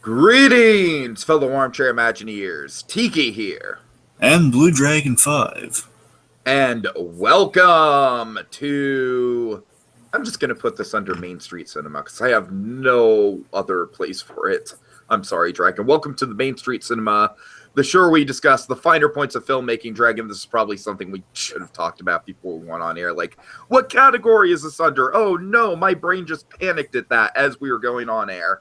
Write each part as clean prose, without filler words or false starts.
Greetings, fellow armchair Imagineers. Tiki here. And Blue Dragon 5. And welcome to... I'm just going to put this under Main Street Cinema because I have no other place for it. I'm sorry, Dragon. Welcome to the Main Street Cinema, the show where we discuss the finer points of filmmaking. Dragon, this is probably something we should have talked about before we went on air. Like, what category is this under? Oh, no, my brain just panicked at that as we were going on air.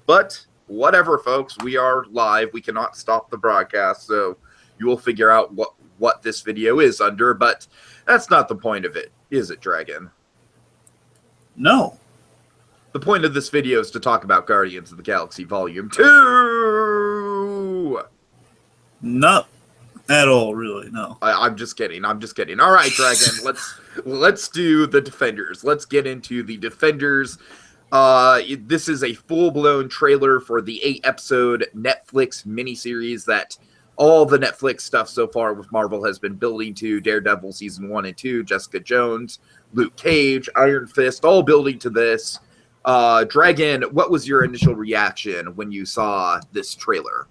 But... whatever, folks, we are live. We cannot stop the broadcast, so you will figure out what this video is under, but that's not the point of it, is it, Dragon? No. The point of this video is to talk about Guardians of the Galaxy Volume 2! Not at all, really, no. I'm just kidding. All right, Dragon, let's do the Defenders. Let's get into the Defenders. This is a full-blown trailer for the 8-episode Netflix miniseries that all the Netflix stuff so far with Marvel has been building to. Daredevil Season 1 and 2, Jessica Jones, Luke Cage, Iron Fist, all building to this. Dragon, what was your initial reaction when you saw this trailer?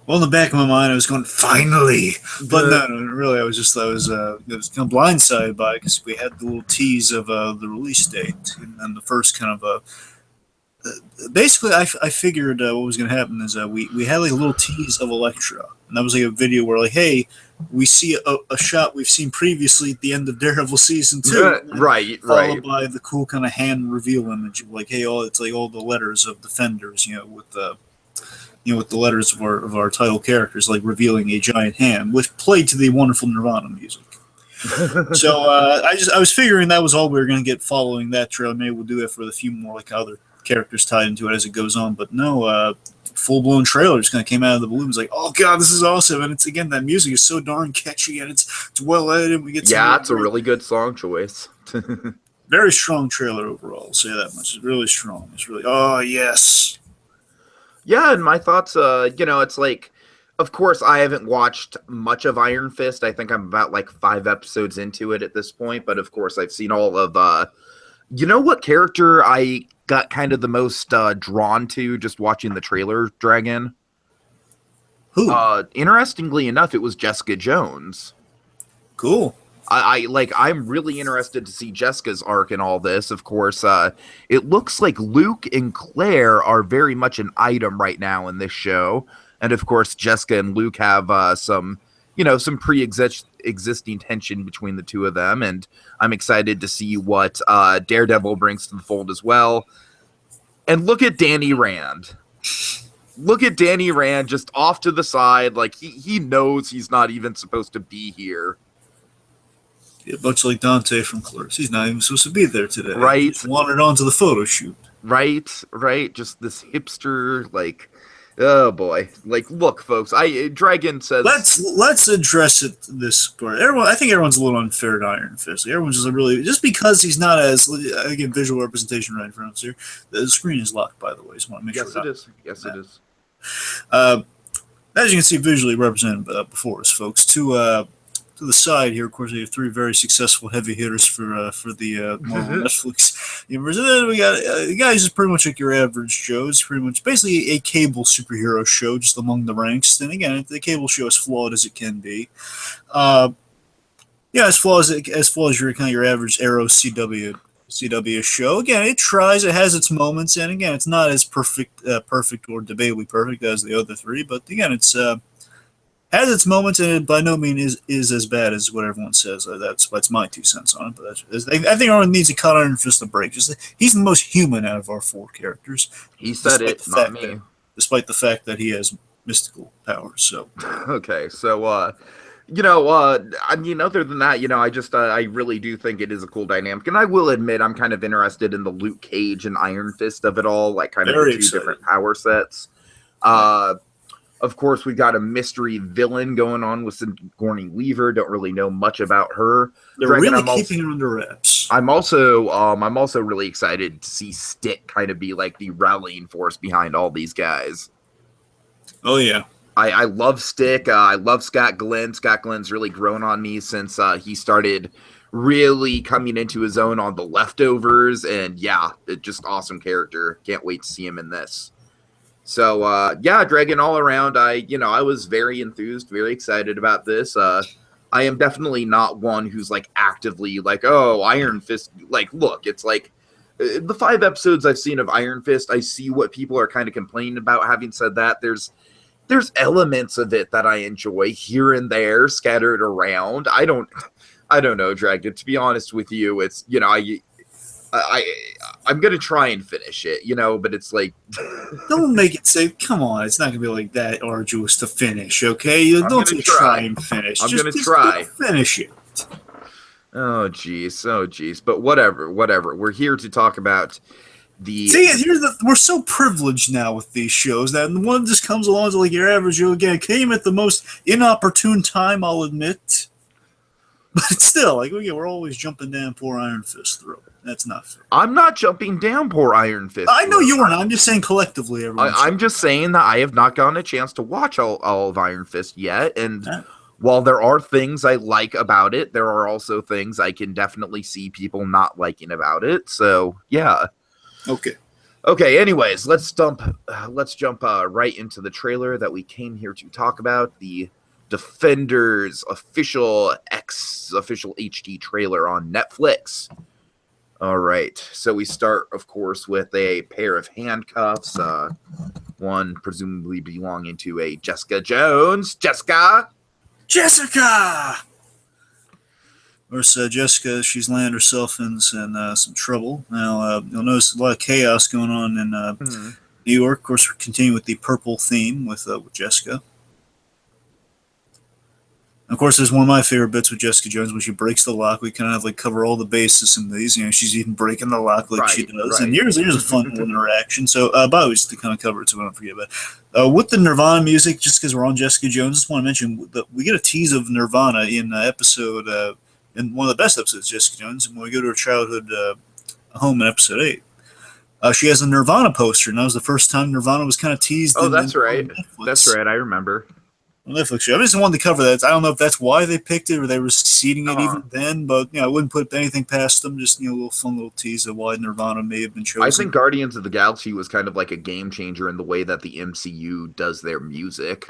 Well, in the back of my mind, I was going, finally! But no, really, I was kind of blindsided by it because we had the little tease of the release date. And the first kind of basically, I figured what was going to happen is we had like a little tease of Elektra. And that was like a video where, like, hey, we see a shot we've seen previously at the end of Daredevil Season 2. Right. Followed by the cool kind of hand reveal image of, like, hey, it's like all the letters of Defenders, with the letters of our title characters, like revealing a giant hand, which played to the wonderful Nirvana music. So I was figuring that was all we were going to get following that trailer. Maybe we'll do that for a few more like other characters tied into it as it goes on. But no, full-blown trailer just kind of came out of the blue. It's like, oh god, this is awesome! And it's again that music is so darn catchy and it's well edited. We get it's a really good song choice. Very strong trailer overall. I'll say that much. It's really strong. It's really yes. Yeah, and my thoughts, it's like, of course, I haven't watched much of Iron Fist. I think I'm about, 5 episodes into it at this point. But, of course, I've seen all of, what character I got kind of the most drawn to just watching the trailer, Dragon? Who? Interestingly enough, it was Jessica Jones. Cool. I'm really interested to see Jessica's arc in all this. Of course, it looks like Luke and Claire are very much an item right now in this show. And of course, Jessica and Luke have some pre-existing tension between the two of them. And I'm excited to see what Daredevil brings to the fold as well. And look at Danny Rand. Look at Danny Rand just off to the side. Like, he knows he's not even supposed to be here. Yeah, much like Dante from Clerks. He's not even supposed to be there today. Right. He just wandered onto the photo shoot. Right. Just this hipster, oh boy. Look, folks, Dragon says... Let's address it this part. I think everyone's a little unfair to Iron Fist. Everyone's just because he's not as, again, visual representation right in front of us here. The screen is locked, by the way. So I want to make sure it is. Yes, it is. As you can see, visually represented before us, folks. To the side here, of course, we have 3 very successful heavy hitters for the Marvel Netflix universe. And then we got the guys is pretty much like your average Joe. It's pretty much basically a cable superhero show, just among the ranks. And again, the cable show is flawed as it can be. As flawed as your average Arrow CW show. Again, it tries. It has its moments, and again, it's not as perfect or debatably perfect as the other 3. But again, it's has its moments, and it by no means is as bad as what everyone says. That's my 2 cents on it. But I think everyone needs to cut Iron Fist a break. He's the most human out of our 4 characters. He said it, not me. Despite the fact that he has mystical powers. So okay, so other than that, I really do think it is a cool dynamic, and I will admit I'm kind of interested in the Luke Cage and Iron Fist of it all, kind of the 2 different power sets. Of course, we've got a mystery villain going on with Sigourney Weaver. Don't really know much about her. They're really keeping her under wraps. I'm also really excited to see Stick kind of be like the rallying force behind all these guys. Oh yeah, I love Stick. I love Scott Glenn. Scott Glenn's really grown on me since he started really coming into his own on The Leftovers, and yeah, just awesome character. Can't wait to see him in this. So yeah, Dragon, all around, I was very enthused, very excited about this. I am definitely not one who's like actively like, oh, Iron Fist. Like, look, it's like the 5 episodes I've seen of Iron Fist, I see what people are kind of complaining about. Having said that, there's elements of it that I enjoy here and there scattered around. I don't know, Dragon. To be honest with you, it's I'm gonna try and finish it, but it's like Don't make it say, come on, it's not going to be like that arduous to finish, okay? You I'm don't gonna say try try. and finish. I'm just, gonna just try. finish it. Oh geez. But whatever. We're here to talk about the See, we're so privileged now with these shows that the one just comes along to like your average Joe again. Came at the most inopportune time, I'll admit. But still, like we're always jumping down poor Iron Fist throat. That's not fair. I'm not jumping down poor Iron Fist. I know you weren't. I'm just saying collectively, everyone. I'm just saying that I have not gotten a chance to watch all of Iron Fist yet, and while there are things I like about it, there are also things I can definitely see people not liking about it. So yeah. Okay. Anyways, let's jump right into the trailer that we came here to talk about. The Defenders official HD trailer on Netflix. All right, so we start, of course, with a pair of handcuffs, one presumably belonging to a Jessica Jones. Jessica! Of course, Jessica, she's landed herself in some trouble. Now, you'll notice a lot of chaos going on in New York. Of course, we're continuing with the purple theme with Jessica. Of course, there's one of my favorite bits with Jessica Jones when she breaks the lock. We kind of like cover all the bases in these. She's even breaking the lock like she does. Right. And here's a fun little interaction. So, by the way, just to kind of cover it so we don't forget about it. With the Nirvana music, just because we're on Jessica Jones, I just want to mention that we get a tease of Nirvana in episode, in one of the best episodes of Jessica Jones, when we go to her childhood home in episode 8. She has a Nirvana poster, and that was the first time Nirvana was kind of teased. Oh, that's right. That's right. I remember. Netflix show. I just wanted to cover that. I don't know if that's why they picked it or they were seeding it even then, but I wouldn't put anything past them. Just a little fun little tease of why Nirvana may have been chosen. I think Guardians of the Galaxy was kind of like a game changer in the way that the MCU does their music.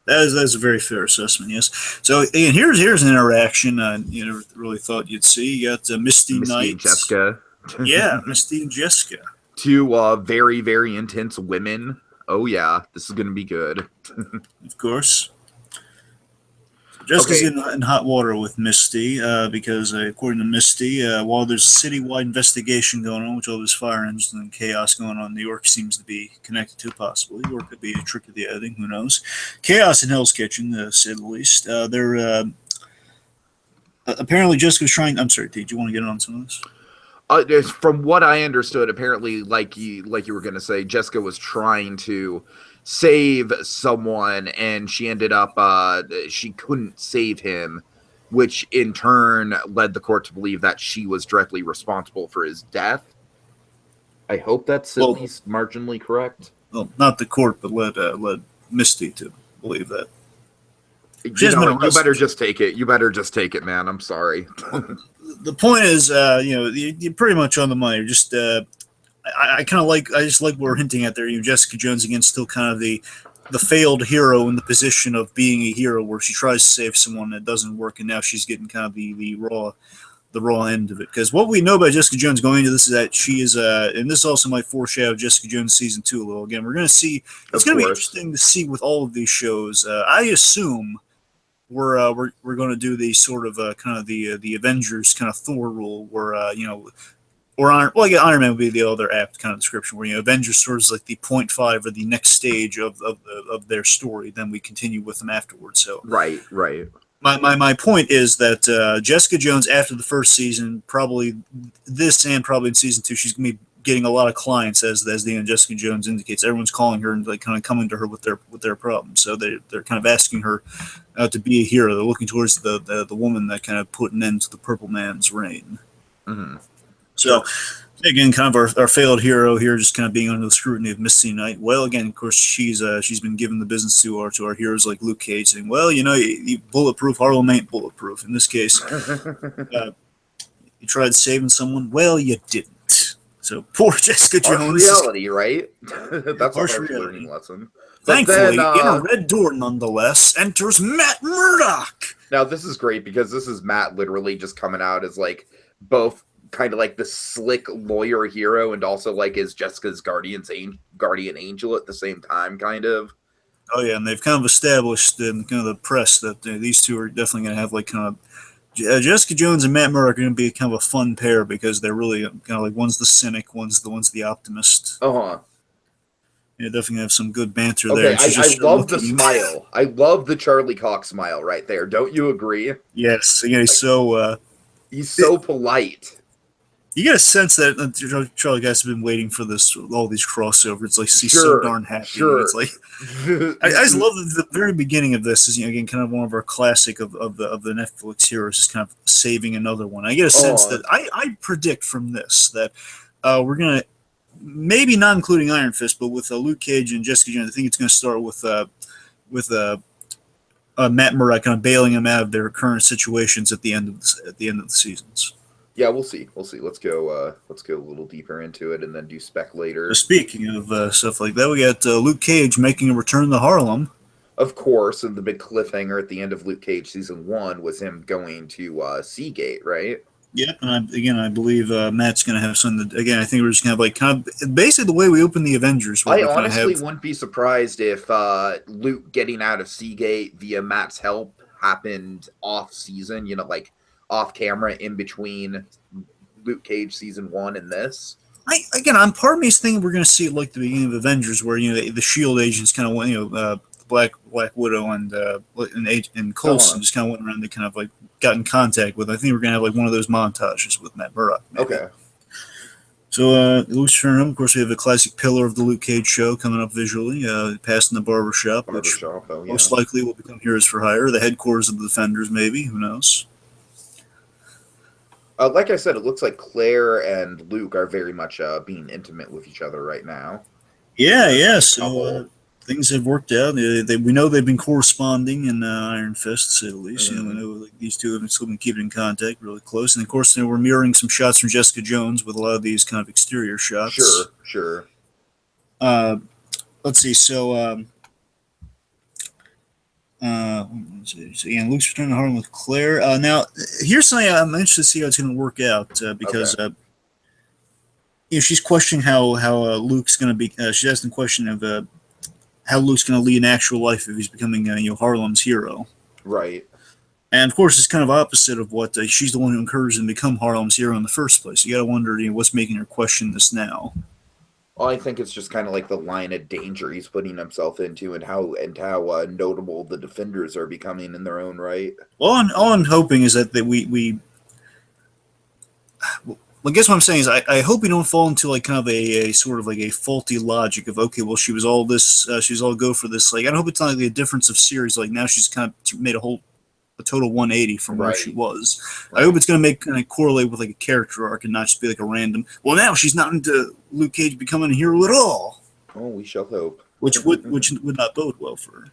That's a very fair assessment. Yes. So and here's an interaction you never really thought you'd see. You got Misty Knight and Jessica. Yeah, Misty and Jessica. 2 very, very intense women. Oh yeah, this is going to be good. Of course. Jessica's in hot water with Misty because, according to Misty, while there's a citywide investigation going on, with all this fire engines and chaos going on, New York seems to be connected to, possibly. Or it could be a trick of the editing, who knows. Chaos in Hell's Kitchen, to say the least. They're apparently Jessica's trying... I'm sorry, did you want to get on some of this? From what I understood, apparently, like you were going to say, Jessica was trying to save someone, and she ended up she couldn't save him, which in turn led the court to believe that she was directly responsible for his death. I hope that's at least marginally correct. Well, not the court, but led Misty to believe that. You better just take it. You better just take it, man. I'm sorry. The point is, you're pretty much on the money. Just, I just like what we're hinting at there. Jessica Jones again, still kind of the failed hero in the position of being a hero, where she tries to save someone that doesn't work, and now she's getting kind of the raw end of it. Because what we know about Jessica Jones going into this is that she is, and this also might foreshadow Jessica Jones season 2 a little. Again, we're going to see. It's going to be interesting to see with all of these shows. I assume we're going to do the sort of kind of the Avengers kind of Thor rule, where or Iron Man would be the other apt kind of description, where Avengers sort of is like the 0.5 or the next stage of their story. Then we continue with them afterwards. So right. My point is that Jessica Jones, after the first season, probably this and probably in season 2, she's gonna be getting a lot of clients, as the end Jessica Jones indicates. Everyone's calling her and like kind of coming to her with their problems. So they're kind of asking her to be a hero. They're looking towards the woman that kind of put an end to the Purple Man's reign. Mm-hmm. So again, kind of our failed hero here, just kind of being under the scrutiny of Misty Knight. Well, again, of course, she's been given the business to our heroes like Luke Cage, saying, "Well, you bulletproof. Harlem ain't bulletproof." In this case, you tried saving someone. Well, you didn't. So poor Jessica Harsh Jones. reality, right? That's a Harsh harsh reality. learning lesson. But Thankfully, then, in a red door, nonetheless, enters Matt Murdock. now this is great because this is Matt literally just coming out as like both kind of like the slick lawyer hero and also like is Jessica's guardian angel at the same time, kind of. Oh yeah, and they've kind of established in kind of the press that these two are definitely going to have like kind of Jessica Jones and Matt Murdock are going to be kind of a fun pair because they're really kind of like one's the cynic, one's the optimist. Uh-huh. Yeah, definitely have some good banter there. Okay, And she's I just love the looking- smile. I love the Charlie Cox smile right there. Don't you agree? Yes, yeah, so He's so polite. you get a sense that Charlie Cox has been waiting for this, all these crossovers. Like he's so Sure, darn happy. sure. It's like I just love the very beginning of this is again kind of one of our classic of the Netflix heroes is kind of saving another one. I get a sense that I predict from this that we're gonna maybe not including Iron Fist, but with Luke Cage and Jessica Jones, I think it's gonna start with Matt Murdock kind of bailing them out of their current situations at the end of the seasons. Yeah, we'll see. We'll see. Let's go a little deeper into it and then do spec later. Speaking of stuff like that, we got Luke Cage making a return to Harlem. Of course, and the big cliffhanger at the end of Luke Cage season 1 was him going to Seagate, right? Yep, and I believe Matt's going to have something. Again, I think we're just going to have kind of basically the way we open the Avengers. I honestly wouldn't be surprised if Luke getting out of Seagate via Matt's help happened off season, like off camera in between Luke Cage season 1 and this. I'm part of me is thinking we're going to see it like the beginning of Avengers, where the Shield agents kind of went, Black Widow and Coulson just kind of went around and kind of like got in contact with. I think we're going to have like one of those montages with Matt Murdock. Maybe. Okay. So Luke's turn up. Of course, we have a classic pillar of the Luke Cage show coming up visually, passing the barbershop, which most likely will become Heroes for Hire, the headquarters of the Defenders, maybe. Who knows? Like I said, it looks like Claire and Luke are very much being intimate with each other right now. Yeah. So things have worked out. We know they've been corresponding in Iron Fist, to say the least. Mm-hmm. We know like, these two have still been keeping in contact really close. And of course, we're mirroring some shots from Jessica Jones with a lot of these kind of exterior shots. Sure. Let's see. So again, Luke's returning to Harlem with Claire. Now, here's something I'm interested to see how it's going to work out because she's questioning how Luke's going to be. She's asking the question of how Luke's going to lead an actual life if he's becoming Harlem's hero. Right. And of course, it's kind of opposite of what she's the one who encouraged him to become Harlem's hero in the first place. You got to wonder, what's making her question this now. Well, I think it's just kind of like the line of danger he's putting himself into, and how notable the Defenders are becoming in their own right. All I'm hoping is that we. I guess what I'm saying is I hope we don't fall into like kind of a sort of like a faulty logic of okay, well she was all this, she's all go for this. Like I hope it's not like a difference of series. Like now she's kind of made a total 180 from where she was. Right. I hope it's going to kind of correlate with like a character arc and not just be like a random. Well, now she's not into Luke Cage becoming a hero at all. Oh, we shall hope. Which would not bode well for her.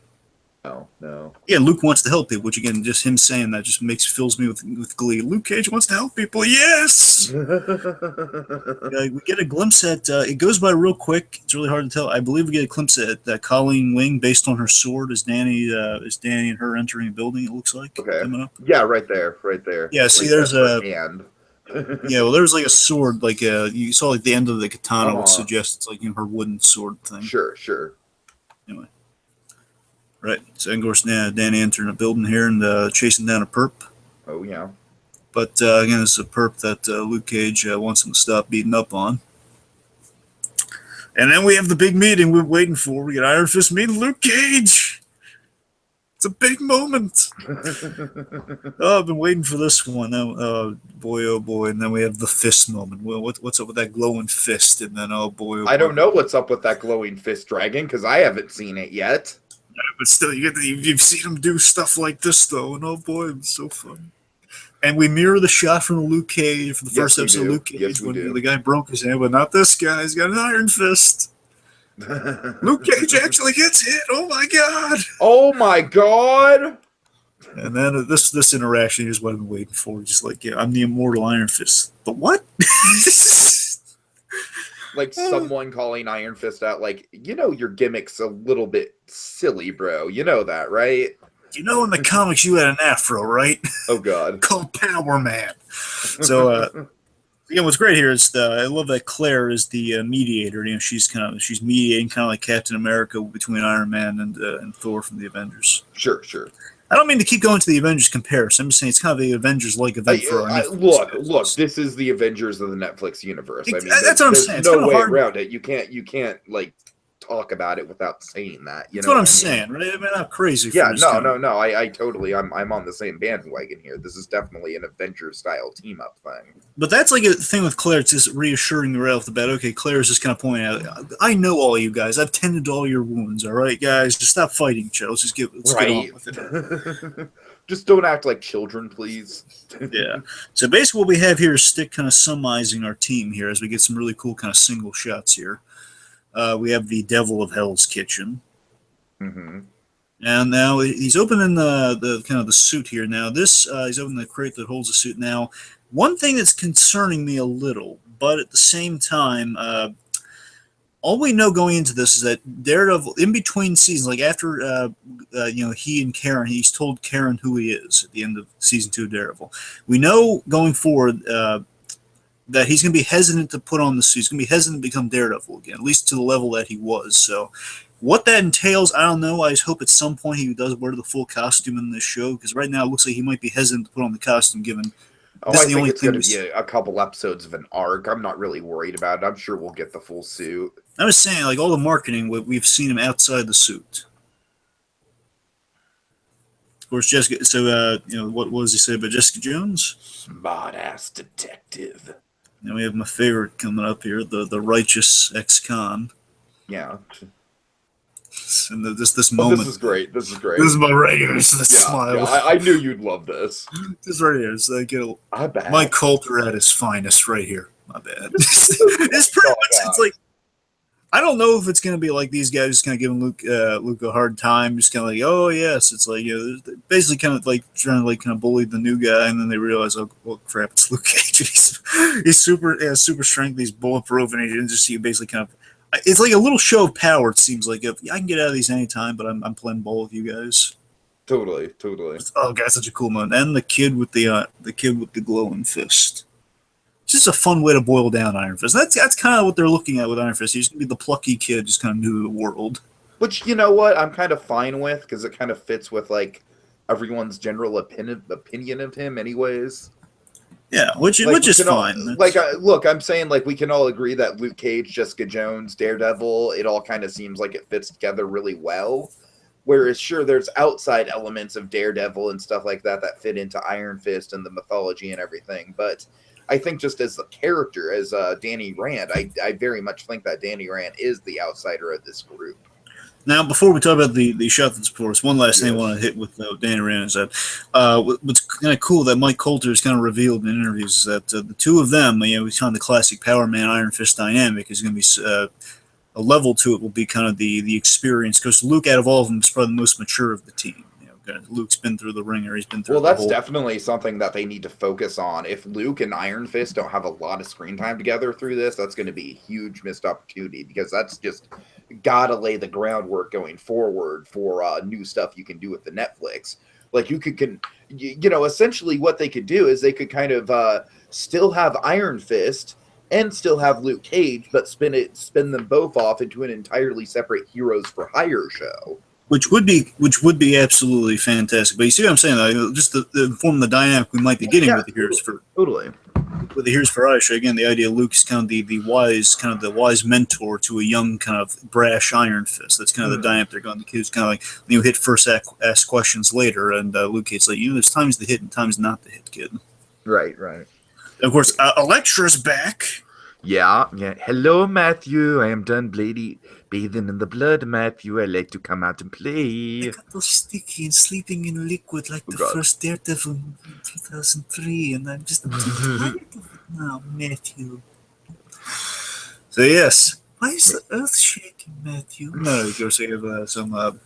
No. Yeah, Luke wants to help people, which again, just him saying that just fills me with glee. Luke Cage wants to help people. Yes. We get a glimpse at. It goes by real quick. It's really hard to tell. I believe we get a glimpse at Colleen Wing based on her sword. Is Danny and her entering a building? It looks like. Okay. Yeah, right there. Yeah. See, there's a hand. Yeah, well, there's like a sword, like you saw like the end of the katana, which suggests it's like her wooden sword thing. Sure. Anyway. Right. So, of course, Danny entering a building here and chasing down a perp. Oh, yeah. But, again, it's a perp that Luke Cage wants him to stop beating up on. And then we have the big meeting we're waiting for. We got Iron Fist meeting Luke Cage. It's a big moment. I've been waiting for this one. Oh boy. And then we have the fist moment. Well, what's up with that glowing fist? And then, oh boy. I don't know what's up with that glowing fist dragon because I haven't seen it yet. But still, you've seen him do stuff like this, though, and oh boy, it's so fun. And we mirror the shot from Luke Cage for the first episode of Luke Cage when the guy broke his hand, but not this guy. He's got an iron fist. Luke Cage actually gets hit. Oh my god! Oh my god! And then this interaction is what I've been waiting for. Just like, I'm the immortal Iron Fist. But what? Like someone calling Iron Fist out, like, your gimmick's a little bit silly, bro. You know that, right? You know, in the comics, you had an afro, right? Oh God. Called Power Man. So, what's great here is I love that Claire is the mediator. She's mediating, kind of like Captain America between Iron Man and Thor from the Avengers. Sure. I don't mean to keep going to the Avengers comparison. I'm just saying it's kind of the Avengers-like event for our Netflix. Look. This is the Avengers of the Netflix universe. I mean, that's what I'm saying. There's no way around it. You can't like talk about it without saying that. That's what I'm saying, right? I mean, I'm crazy. Yeah, no. I totally. I'm on the same bandwagon here. This is definitely an Avengers-style team-up thing. But that's like a thing with Claire. It's just reassuring right off the bat. Okay, Claire's just kind of pointing out, I know all you guys. I've tended to all your wounds. All right, guys, just stop fighting each other. Let's get on with it. Just don't act like children, please. Yeah. So basically, what we have here is Stick kind of summarizing our team here as we get some really cool kind of single shots here. We have the Devil of Hell's Kitchen. Mm-hmm. And now he's opening the kind of the suit here. Now this he's opening the crate that holds the suit. Now, one thing that's concerning me a little, but at the same time, all we know going into this is that Daredevil, in between seasons, like after he and Karen, he's told Karen who he is at the end of season 2 of Daredevil. We know going forward that he's going to be hesitant to put on the suit. He's going to be hesitant to become Daredevil again, at least to the level that he was. So what that entails, I don't know. I just hope at some point he does wear the full costume in this show, because right now it looks like he might be hesitant to put on the costume given I think it's going to be a couple episodes of an arc. I'm not really worried about it. I'm sure we'll get the full suit. I was saying, like, all the marketing, we've seen him outside the suit. Of course, Jessica, so, what does he say about Jessica Jones? Smart-ass detective. Now we have my favorite coming up here, the righteous ex-con. Yeah. And this moment. This is great. This is my regular smile. Yeah, I knew you'd love this. This right here. It's like bad. Mike Coulter at his finest right here. My bad. It's pretty much. It's like, I don't know if it's gonna be like these guys just kind of giving Luke a hard time, just kind of like, oh yes, it's like basically kind of like trying to like kind of bully the new guy, and then they realize, oh well, crap, it's Luke Cage. He's super strength, he's bulletproof, and he just basically kind of. It's like a little show of power. It seems like I can get out of these anytime, but I'm playing ball with you guys. Totally. Oh, God, such a cool moment. And the kid with the glowing fist. It's just a fun way to boil down Iron Fist. That's kind of what they're looking at with Iron Fist. He's gonna be the plucky kid, just kind of new to the world. Which, you know what, I'm kind of fine with, because it kind of fits with like everyone's general opinion of him, anyways. Yeah, which is fine. Look, I'm saying, like, we can all agree that Luke Cage, Jessica Jones, Daredevil, it all kind of seems like it fits together really well. Whereas, sure, there's outside elements of Daredevil and stuff like that fit into Iron Fist and the mythology and everything. But I think just as a character, as Danny Rand, I very much think that Danny Rand is the outsider of this group. Now, before we talk about the shot that's before us, one last thing I want to hit with Danny Rand is that what's kind of cool that Mike Coulter has kind of revealed in interviews is that the two of them, we found the classic Power Man Iron Fist dynamic is going to be a level to it will be kind of the experience, because Luke, out of all of them, is probably the most mature of the team. Luke's been through the ringer. He's been through. Well, that's definitely something that they need to focus on. If Luke and Iron Fist don't have a lot of screen time together through this, that's going to be a huge missed opportunity, because that's just gotta lay the groundwork going forward for new stuff you can do with the Netflix. Like essentially what they could do is they could kind of still have Iron Fist and still have Luke Cage, but spin them both off into an entirely separate Heroes for Hire show. Which would be absolutely fantastic. But you see what I'm saying? Like, just the form of the dynamic we might be getting with the Heroes for with the Heroes for Hire show. Again, the idea Luke is kind of the wise mentor to a young kind of brash Iron Fist. That's kind of the dynamic they're going. The kid's kind of like hit first, ask questions later, and Luke Cage's like, there's times to hit and times not to hit, kid. Right. And of course, Elektra's back. Yeah. Hello, Matthew. I am done bathing in the blood, Matthew. I like to come out and play. I got all sticky and sleeping in liquid like first Daredevil in 2003, and I'm just tired of it now, Matthew. So yes, why is the earth shaking, Matthew? No, of course we have some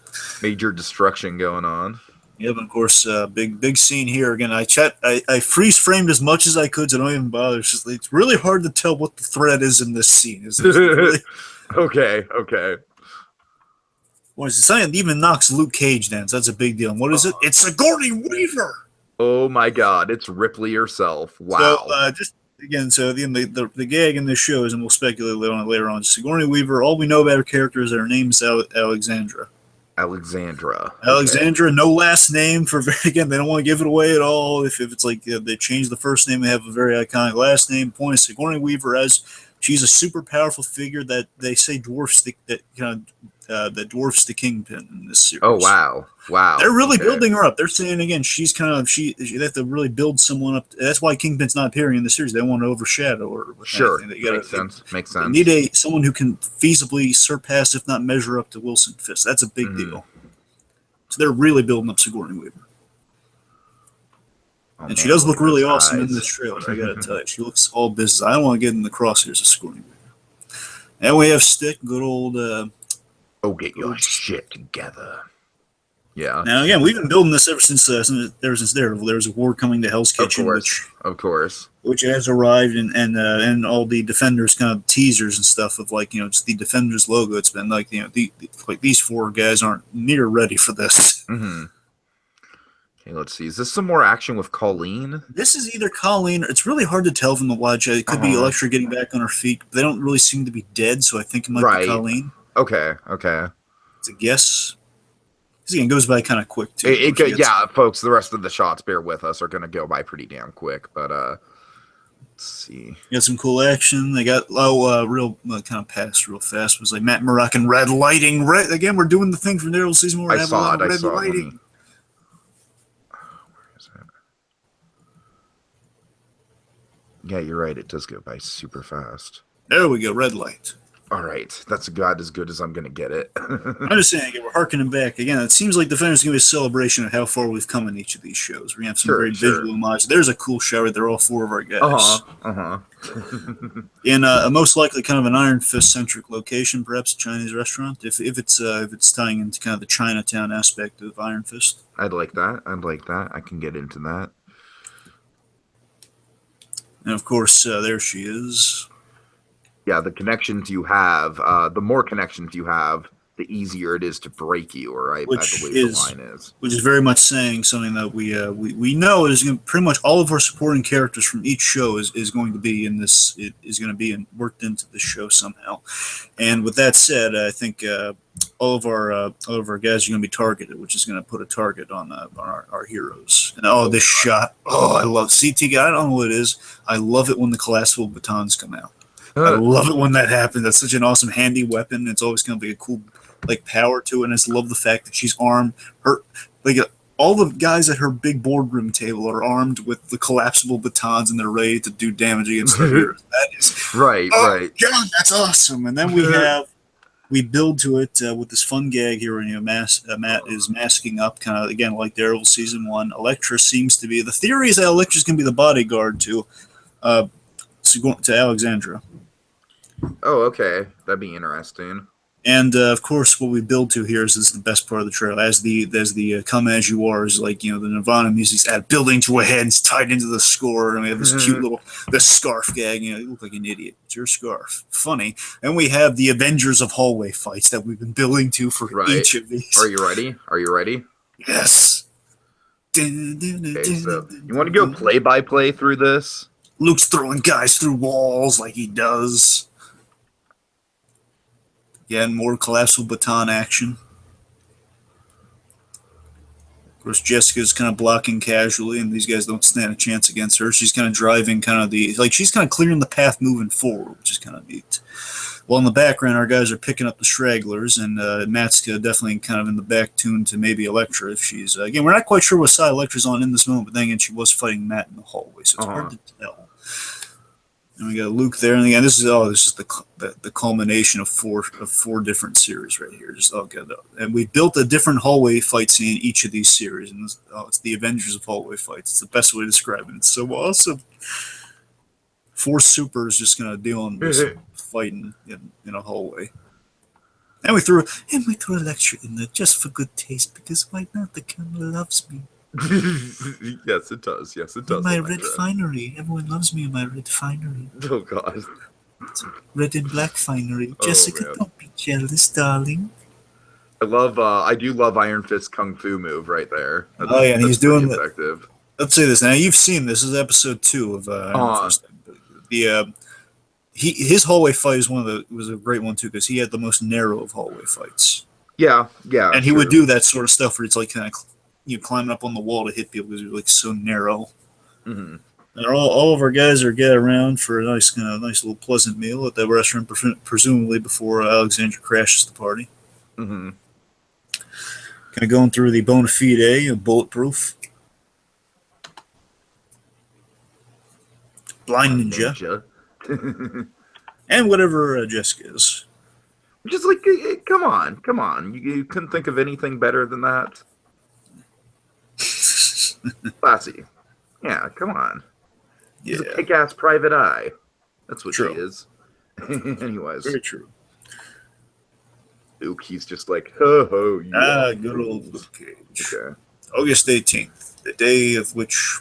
major destruction going on. Yep, and of course, big scene here again. I freeze framed as much as I could, so don't even bother. It's really hard to tell what the thread is in this scene. Is it really? Okay. Well, it's something that even knocks Luke Cage down. So that's a big deal. And what is it? It's Sigourney Weaver. Oh my God! It's Ripley herself. Wow. So just again, so the gag in this show is, and we'll speculate later on. Sigourney Weaver. All we know about her character is that her name's Alexandra. Alexandra. Alexandra, no last name for again. They don't want to give it away at all. If it's like they change the first name, they have a very iconic last name. Point is, Sigourney Weaver, as she's a super powerful figure that they say dwarfs that dwarfs the Kingpin in this series. Oh wow! They're really building her up. They're saying again, she's kind of they have to really build someone up. That's why Kingpin's not appearing in the series. They don't want to overshadow her. Sure, makes sense. They need someone who can feasibly surpass, if not measure up to Wilson Fisk. That's a big deal. So they're really building up Sigourney Weaver. And she does look really awesome in this trailer. I gotta tell you, she looks all business. I don't want to get in the crosshairs of Sigourney Weaver. And we have Stick, good old. Get your shit together. Yeah. Now again, we've been building this ever since Daredevil. There's a war coming to Hell's Kitchen, of course, which has arrived, and all the Defenders kind of teasers and stuff of just the Defenders logo. It's been like these four guys aren't near ready for this. Mm-hmm. Okay, let's see. Is this some more action with Colleen? This is either Colleen. It's really hard to tell from the watch. It could be Elektra getting back on her feet. But they don't really seem to be dead, so I think it might be Colleen. Okay. It's a guess. Because again, it goes by kind of quick too. Folks, the rest of the shots, bear with us, are going to go by pretty damn quick. But let's see. You got some cool action. They got real kind of passed real fast. It was like Matt Murdock and red lighting. Right again, we're doing the thing from Daredevil season 1. I saw it. Red lighting. Where is it? Yeah, you're right. It does go by super fast. There we go. Red light. All right, that's about as good as I'm going to get it. I'm just saying, again, we're harkening back. Again, it seems like Defenders is going to be a celebration of how far we've come in each of these shows. We have some very visual homage. There's a cool shot right there, all four of our guys. In a most likely kind of an Iron Fist-centric location, perhaps a Chinese restaurant, if it's tying into kind of the Chinatown aspect of Iron Fist. I'd like that. I can get into that. And, of course, there she is. Yeah, the connections you have, the more connections you have, the easier it is to break you, or I believe the line is. Which is very much saying something that we know is pretty much all of our supporting characters from each show is going to be in this. It is going to be worked into the show somehow. And with that said, I think all of our guys are going to be targeted, which is going to put a target on our heroes. And this shot! Oh, I love CT guy. I don't know what it is. I love it when the collapsible batons come out. I love it when that happens. That's such an awesome, handy weapon. It's always going to be a cool, power to it. And I just love the fact that she's armed. All the guys at her big boardroom table are armed with the collapsible batons, and they're ready to do damage against the heroes. That is right. God, that's awesome. And then we build to it with this fun gag here. And Matt is masking up, kind of again like Daredevil season 1. Elektra seems to be the theory is that Elektra's going to be the bodyguard to Alexandra. Oh, okay. That'd be interesting. And of course, what we build to here is the best part of the trailer. As the "Come As You Are" is the Nirvana music's building to a head. It's tied into the score, and we have this cute little scarf gag. You look like an idiot. It's your scarf. Funny. And we have the Avengers of hallway fights that we've been building to for each of these. Are you ready? Yes. Okay, so you want to go play by play through this? Luke's throwing guys through walls like he does. Again, more collapsible baton action. Of course, Jessica's kind of blocking casually, and these guys don't stand a chance against her. She's kind of driving she's kind of clearing the path moving forward, which is kind of neat. Well, in the background, our guys are picking up the stragglers, and Matt's definitely kind of in the back tune to maybe Elektra if she's... again, we're not quite sure what side Elektra's on in this moment, but then again, she was fighting Matt in the hallway, so it's hard to tell. And we got Luke there, and again, this is the culmination of four different series right here. Just all good. And we built a different hallway fight scene in each of these series, and it's the Avengers of hallway fights. It's the best way to describe it. It's so awesome. 4 supers just gonna deal with fighting in a hallway. And we threw a lecture in there just for good taste, because why not? The camera loves me. Yes, it does. Yes, it In does. my red finery. Everyone loves me in my red finery. Oh God. Red and black finery. Oh, Jessica, man. don't be jealous, darling. I do love Iron Fist Kung Fu move right there. Oh yeah, and he's doing pretty the. effective. Let's say this now. You've seen this. This is episode 2 of Iron Fist. The his hallway fight is was a great one too, because he had the most narrow of hallway fights. Yeah, And he would do that sort of stuff where it's like kind of climbing up on the wall to hit people because they're like so narrow. Mm-hmm. And all of our guys are gathered around for a nice little pleasant meal at that restaurant, presumably before Alexandra crashes the party. Mm-hmm. Kind of going through the bona fide, bulletproof, blind ninja. And whatever Jessica is. Just like, come on. You couldn't think of anything better than that? Classy. Yeah, come on. He's a kick-ass private eye. That's what she is. Anyways. Very true. Luke, he's just like, ho, yeah. Good old Luke Cage. Okay. August 18th, the day of which...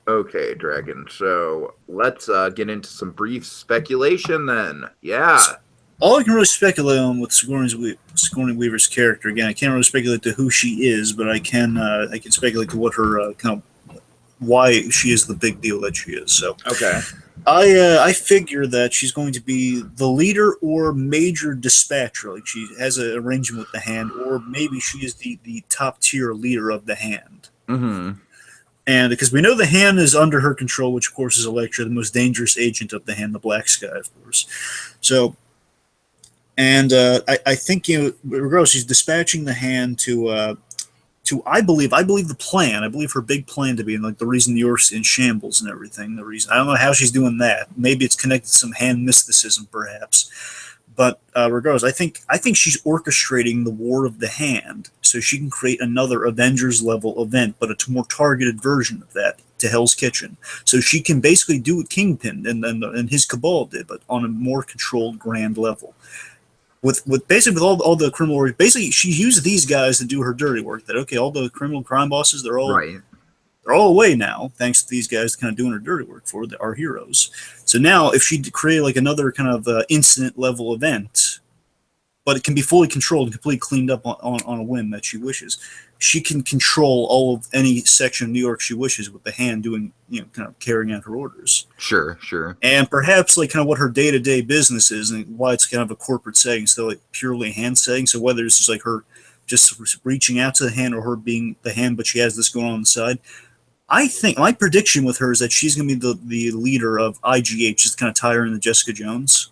Okay, Dragon. So let's get into some brief speculation then. Yeah. All I can really speculate on with Sigourney Weaver's character, again, I can't really speculate to who she is, but I can speculate to what her why she is the big deal that she is. So okay, I figure that she's going to be the leader or major dispatcher. Like she has an arrangement with the Hand, or maybe she is the top tier leader of the Hand. Mm-hmm. And because we know the Hand is under her control, which of course is Elektra, the most dangerous agent of the Hand, the Black Sky, of course. So. And I think, regardless, she's dispatching the Hand to I believe the plan. I believe her big plan to be, like, the reason New York's in shambles and everything. The reason I don't know how she's doing that. Maybe it's connected to some Hand mysticism, perhaps. But regardless, I think she's orchestrating the War of the Hand so she can create another Avengers level event, but a more targeted version of that to Hell's Kitchen. So she can basically do what Kingpin and his cabal did, but on a more controlled, grand level. With all the criminal work, basically she used these guys to do her dirty work. That all the criminal crime bosses, they're all away now, thanks to these guys kind of doing her dirty work for our heroes. So now, if she create like another kind of incident level event, but it can be fully controlled and completely cleaned up on a whim that she wishes, she can control all of any section of New York she wishes with the Hand doing, kind of carrying out her orders. Sure. And perhaps like kind of what her day-to-day business is and why it's kind of a corporate setting, so like purely a Hand setting. So whether it's just like her just reaching out to the Hand or her being the Hand, but she has this going on the side. I think my prediction with her is that she's going to be the leader of IGH, just kind of tie her into Jessica Jones.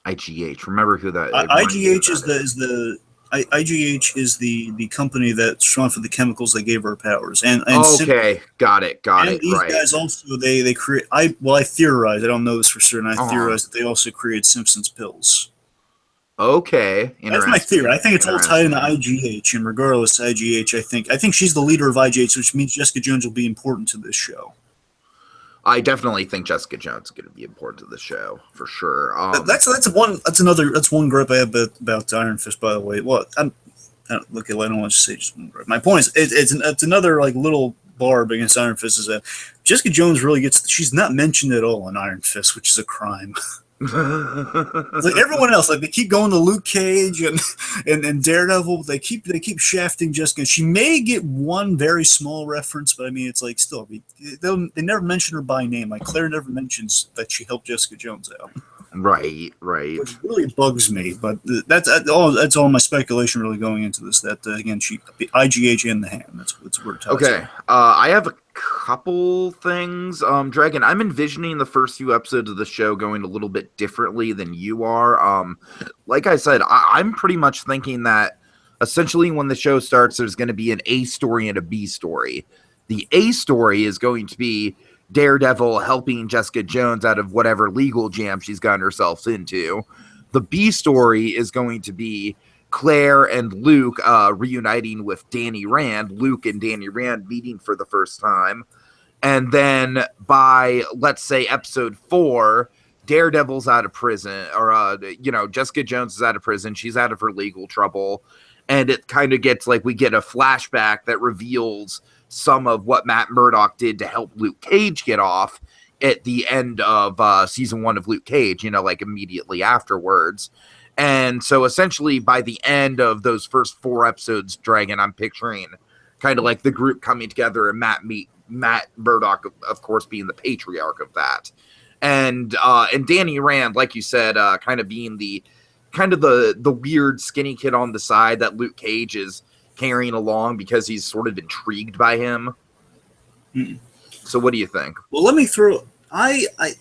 IGH. Remember who that? IGH IGH is the company that's strong for the chemicals that gave her powers. And okay, got it. These guys also they create. I theorize. I don't know this for certain. I theorize that they also created Simpsons pills. Okay, that's my theory. I think it's all tied into IGH, and regardless, IGH. I think she's the leader of IGH, which means Jessica Jones will be important to this show. I definitely think Jessica Jones is going to be important to the show for sure. That's one gripe I have about Iron Fist. By the way, well, I don't want to say just one gripe. My point is, it's another like little barb against Iron Fist is that Jessica Jones really she's not mentioned at all in Iron Fist, which is a crime. Like everyone else, like they keep going to Luke Cage and Daredevil. They keep shafting Jessica. She may get one very small reference, but I mean, it's like still they never mention her by name. Like Claire never mentions that she helped Jessica Jones out. Right. Which really bugs me, but that's all my speculation really going into this. That again, she IGH in the Hand. That's where it tells. Okay, I have a couple things. Dragon, I'm envisioning the first few episodes of the show going a little bit differently than you are. Like I said, I'm pretty much thinking that essentially when the show starts, there's going to be an A story and a B story. The A story is going to be Daredevil helping Jessica Jones out of whatever legal jam she's gotten herself into. The B story is going to be Claire and Luke reuniting with Danny Rand, Luke and Danny Rand meeting for the first time. And then by, let's say, episode 4, Daredevil's out of prison, or Jessica Jones is out of prison. She's out of her legal trouble, and it kind of gets like we get a flashback that reveals some of what Matt Murdock did to help Luke Cage get off at the end of season 1 of Luke Cage. Like immediately afterwards. And so essentially by the end of those first 4 episodes, Dragon, I'm picturing kind of like the group coming together and Matt Murdock, of course, being the patriarch of that. And Danny Rand, like you said, kind of being the weird skinny kid on the side that Luke Cage is carrying along because he's sort of intrigued by him. Mm. So what do you think? Well, let me throw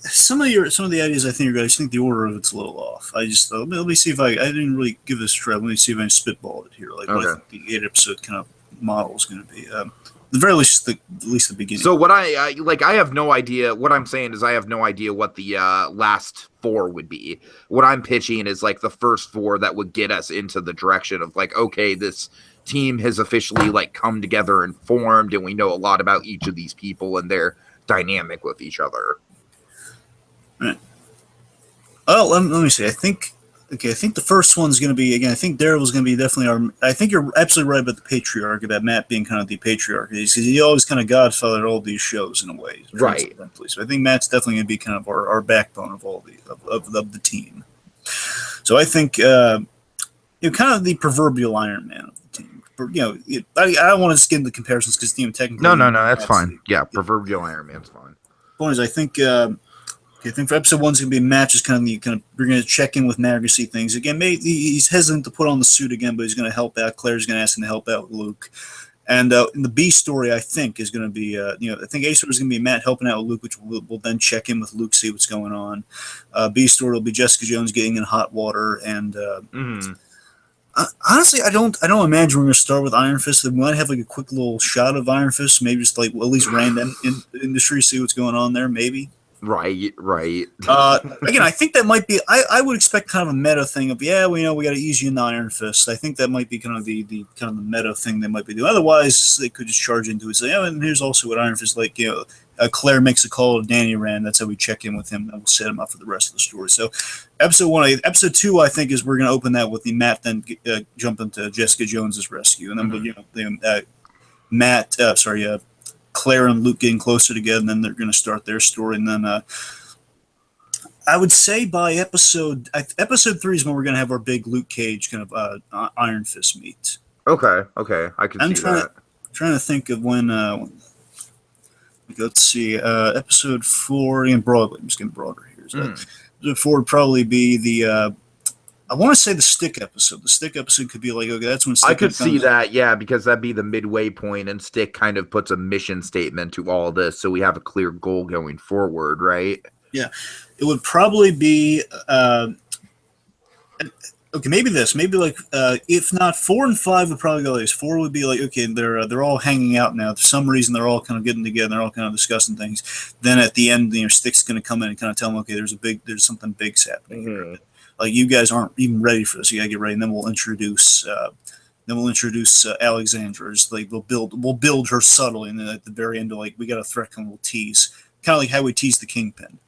some of the ideas I think I just think the order of it's a little off. I just let me see if I didn't really give this a try. Let me see if I can spitball it here. Like okay. What I think the 8 episode kind of model is going to be. The very least, at least the beginning. So what I have no idea. What I'm saying is I have no idea what the last 4 would be. What I'm pitching is like the first 4 that would get us into the direction of like, okay, this team has officially like come together and formed, and we know a lot about each of these people and their dynamic with each other. Right. Oh, let me see. I think the first one's going to be, again, I think Daredevil's going to be definitely I think you're absolutely right about the patriarch, about Matt being kind of the patriarch. He always kind of godfathered all these shows in a way. Right. So I think Matt's definitely going to be kind of our backbone of all of the team. So I think, kind of the proverbial Iron Man of the team. I don't want to get into comparisons because technically. No, that's fine. Yeah, proverbial Iron Man's fine. Point is, I think for episode 1's gonna be Matt just we're gonna check in with Matt to see things again. Maybe he's hesitant to put on the suit again, but he's gonna help out. Claire's gonna ask him to help out Luke, and in the B story, I think is gonna be I think A story is gonna be Matt helping out with Luke, which we'll then check in with Luke, see what's going on. B story will be Jessica Jones getting in hot water, and honestly, I don't imagine we're gonna start with Iron Fist. We might have like a quick little shot of Iron Fist, maybe just like at least random in industry, see what's going on there, maybe. Right. Again, I think that might be. I would expect kind of a meta thing of we got to ease you in the Iron Fist. I think that might be kind of the kind of the meta thing they might be doing. Otherwise, they could just charge into it and say, and here's also what Iron Fist like. Claire makes a call to Danny Rand. That's how we check in with him, and we'll set him up for the rest of the story. So, episode 2, I think is we're going to open that with the Matt then jump into Jessica Jones's rescue, and then Claire and Luke getting closer together, and then they're going to start their story. And then I would say by episode 3 is when we're going to have our big Luke Cage kind of Iron Fist meet. Okay, I can see that. I'm trying to think of when let's see, episode 4, and broadly, I'm just getting broader here. So episode 4 would probably be the I want to say the Stick episode. The Stick episode could be like, okay, that's when Stick I could see that, yeah, because that'd be the midway point, and Stick kind of puts a mission statement to all this, so we have a clear goal going forward, right? Yeah. It would probably be okay, maybe like if not 4 and 5 would probably go like this. 4 would be like, okay, they're all hanging out now. For some reason, they're all kind of getting together. They're all kind of discussing things. Then at the end, Stick's going to come in and kind of tell them, okay, there's something big's happening here. Like you guys aren't even ready for this. You gotta get ready. And then we'll introduce Alexandra. It's like we'll build her subtly, and then at the very end, like we got a threat coming. We'll tease, kind of like how we tease the Kingpin,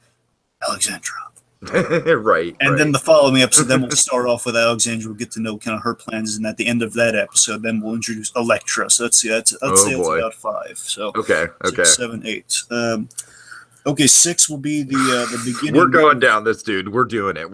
Alexandra. Right. And then the following episode, then we'll start off with Alexandra. We'll get to know kind of her plans, and at the end of that episode, then we'll introduce Elektra. So let's say that's about 5. So okay. 6, 7, 8. Okay, 6 will be the beginning. We're going down this, dude. We're doing it.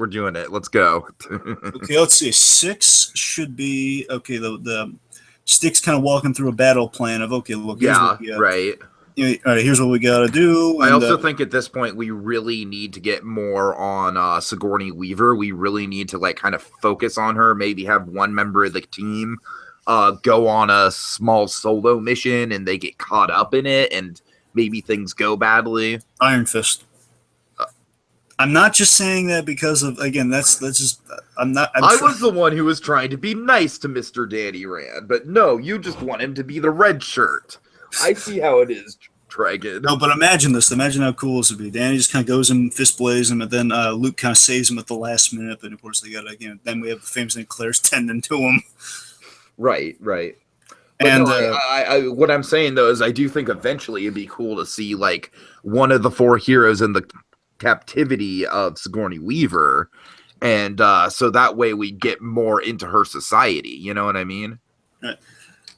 Let's go. Okay, let's see. 6 should be okay. The Stick's kind of walking through a battle plan of look. Right. All right, here's what we got to do. I also think at this point we really need to get more on Sigourney Weaver. We really need to like kind of focus on her. Maybe have one member of the team go on a small solo mission, and they get caught up in it, and maybe things go badly. Iron Fist. I'm not just saying that because of, again, that's just, I was the one who was trying to be nice to Mr. Danny Rand, but no, you just want him to be the red shirt. I see how it is, Dragon. No, but imagine this. Imagine how cool this would be. Danny just kind of goes in, fist blaze him, and then Luke kind of saves him at the last minute, but of course they got to, then we have the famous name Claire's tending to him. Right. But and no, I what I'm saying though is I do think eventually it'd be cool to see like one of the 4 heroes in the captivity of Sigourney Weaver, and so that way we get more into her society. You know what I mean? Right.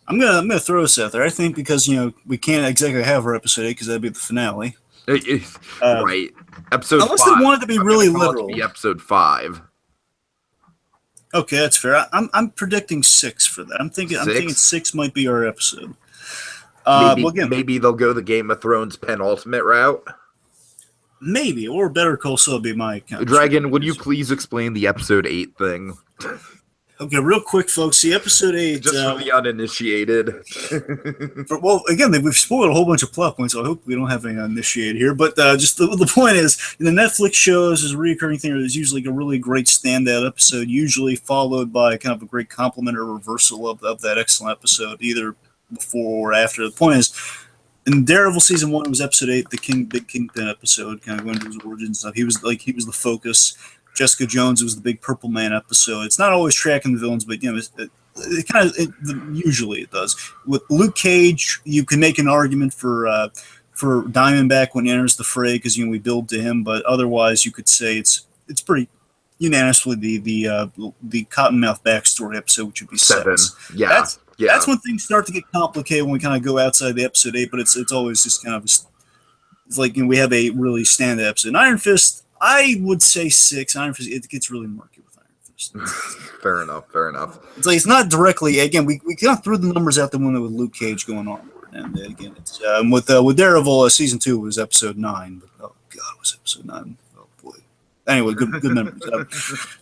I'm gonna throw this out there. I think because we can't exactly have her episode 8 because that'd be the finale. Right. Episode unless 5. they wanted to be really literal. Be episode 5. Okay, that's fair. I'm predicting 6 for that. I'm thinking 6 might be our episode. Maybe they'll go the Game of Thrones penultimate route. Maybe, or Better Call Saul would be my account. Dragon, would you please explain the episode 8 thing? Okay, real quick, folks. The episode 8... Just for the uninitiated. Again, we've spoiled a whole bunch of plot points, so I hope we don't have any uninitiated here. But just the point is, in the Netflix shows, there's a recurring thing. There's usually a really great standout episode, usually followed by kind of a great compliment or reversal of that excellent episode, either before or after. The point is, in Daredevil season 1, it was episode 8, the Big Kingpin episode, kind of going into his origins stuff. He was the focus. Jessica Jones was the big Purple Man episode. It's not always tracking the villains, but usually it does. With Luke Cage, you can make an argument for Diamondback when he enters the fray because we build to him, but otherwise you could say it's pretty unanimously the Cottonmouth backstory episode, which would be 7. Yeah, that's when things start to get complicated when we kind of go outside the episode 8, but it's always just kind of it's like we have a really standout episode. Iron Fist, I would say 6. Iron Fist, it gets really murky with Iron Fist. Fair enough. It's like it's not directly. Again, we kind of threw the numbers out the window with Luke Cage going on, and again, it's with Daredevil season 2 was episode 9. But oh god, it was episode 9. Oh boy. Anyway, good memories.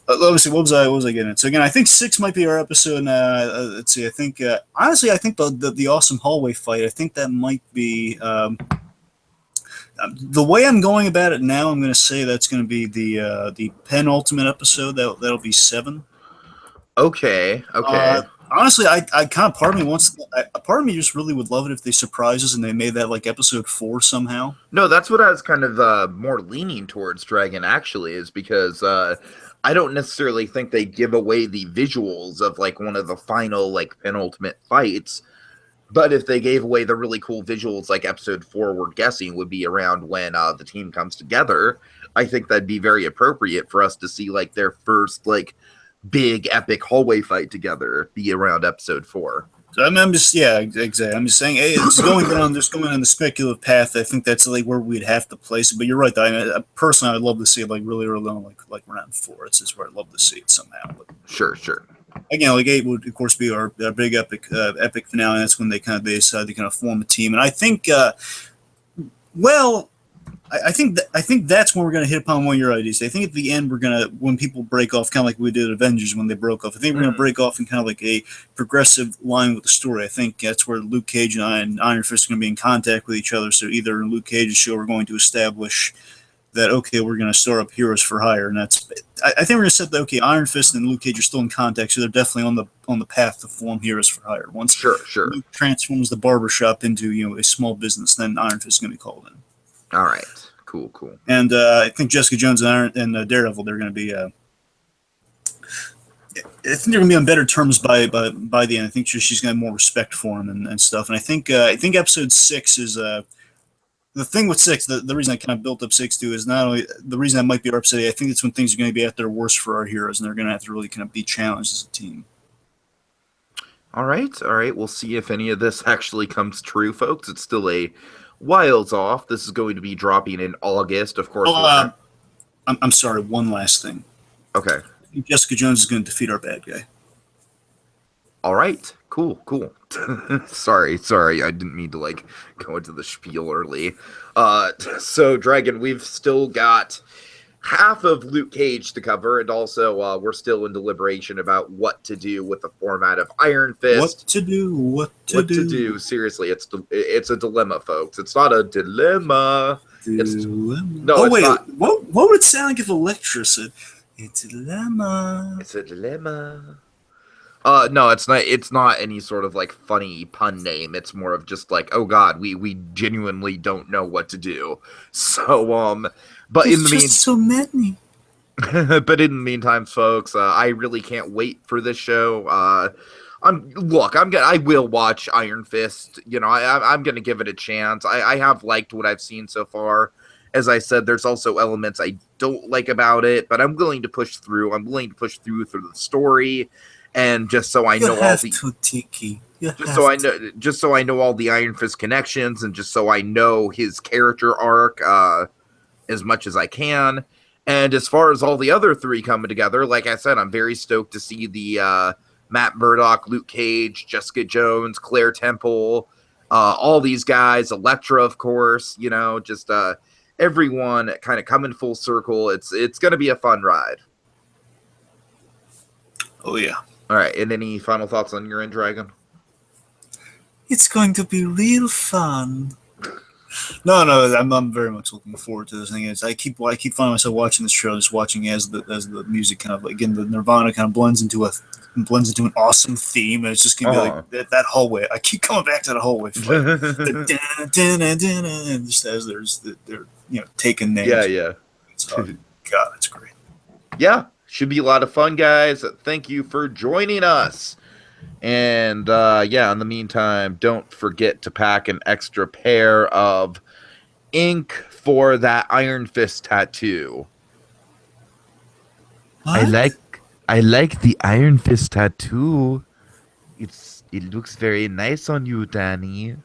Let me see. What was I getting at? So again, I think 6 might be our episode. Let's see. I think honestly, I think the awesome hallway fight. I think that might be. The way I'm going about it now, I'm going to say that's going to be the penultimate episode. That'll be 7. Okay. Honestly, I kind of part of me just really would love it if they surprised us and they made that like episode 4 somehow. No, that's what I was kind of more leaning towards, Dragon. Actually, is because I don't necessarily think they give away the visuals of like one of the final like penultimate fights. But if they gave away the really cool visuals, like episode 4, we're guessing would be around when the team comes together, I think that'd be very appropriate for us to see like their first like big epic hallway fight together be around episode 4. So I'm just exactly. I'm just saying, hey, it's going on the speculative path. I think that's like where we'd have to place it. But you're right. Personally, I'd love to see it like really early on, like round 4. It's just where I'd love to see it somehow. But, Sure. Again, like 8 would of course be our big epic finale. That's when they decide to kind of form a team, and I think, I think that's when we're going to hit upon one of your ideas. I think at the end when people break off, kind of like we did Avengers when they broke off. I think we're going to break off in kind of like a progressive line with the story. I think that's where Luke Cage and Iron Fist are going to be in contact with each other. So either in Luke Cage's show, we're going to establish that we're going to start up Heroes for Hire, and I think we're going to set that Iron Fist and Luke Cage are still in contact, so they're definitely on the path to form Heroes for Hire. Once sure. Luke transforms the barbershop into a small business, then Iron Fist is going to be called in. All right, cool. And I think Jessica Jones and Daredevil, they're going to be. I think they're going to be on better terms by the end. I think she's going to have more respect for him and stuff. And I think episode 6 is. The thing with 6, the reason I kind of built up 6 too is not only the reason that might be our episode 8, I think it's when things are going to be at their worst for our heroes, and they're going to have to really kind of be challenged as a team. All right. We'll see if any of this actually comes true, folks. It's still a whiles off. This is going to be dropping in August, of course. I'm sorry. One last thing. Okay. I think Jessica Jones is going to defeat our bad guy. All right. Cool. Sorry. I didn't mean to like go into the spiel early. So Dragon, we've still got half of Luke Cage to cover, and also we're still in deliberation about what to do with the format of Iron Fist. What to do? Seriously, it's a dilemma, folks. It's not a dilemma. Wait. Not. What would it sound like if Elektra said, "It's a dilemma"? It's a dilemma. No, it's not. It's not any sort of like funny pun name. It's more of just like, oh god, we genuinely don't know what to do. So, but in the meantime, so many. But in the meantime, folks, I really can't wait for this show. I will watch Iron Fist. I'm gonna give it a chance. I have liked what I've seen so far, as I said, there's also elements I don't like about it, but I'm willing to push through. I'm willing to push through the story, and just so I You know all have the to, Tiki. You just have so I to. know just so I know all the Iron Fist connections, and just so I know his character arc as much as I can. And as far as all the other three coming together, like I said, I'm very stoked to see the Matt Murdock, Luke Cage, Jessica Jones, Claire Temple, all these guys, Elektra, of course, just everyone kind of coming full circle. It's going to be a fun ride. Oh yeah. All right, and any final thoughts on your end, Dragon? It's going to be real fun. No, I'm very much looking forward to this thing. I keep finding myself watching this show, just watching as the music kind of again the Nirvana kind of blends into an awesome theme, and it's just gonna be like that hallway. I keep coming back to the hallway fight, and just as they're taking names. Yeah. God, it's great. Yeah, should be a lot of fun, guys. Thank you for joining us. And in the meantime, don't forget to pack an extra pair of ink for that Iron Fist tattoo. What? I like the Iron Fist tattoo. It looks very nice on you, Danny.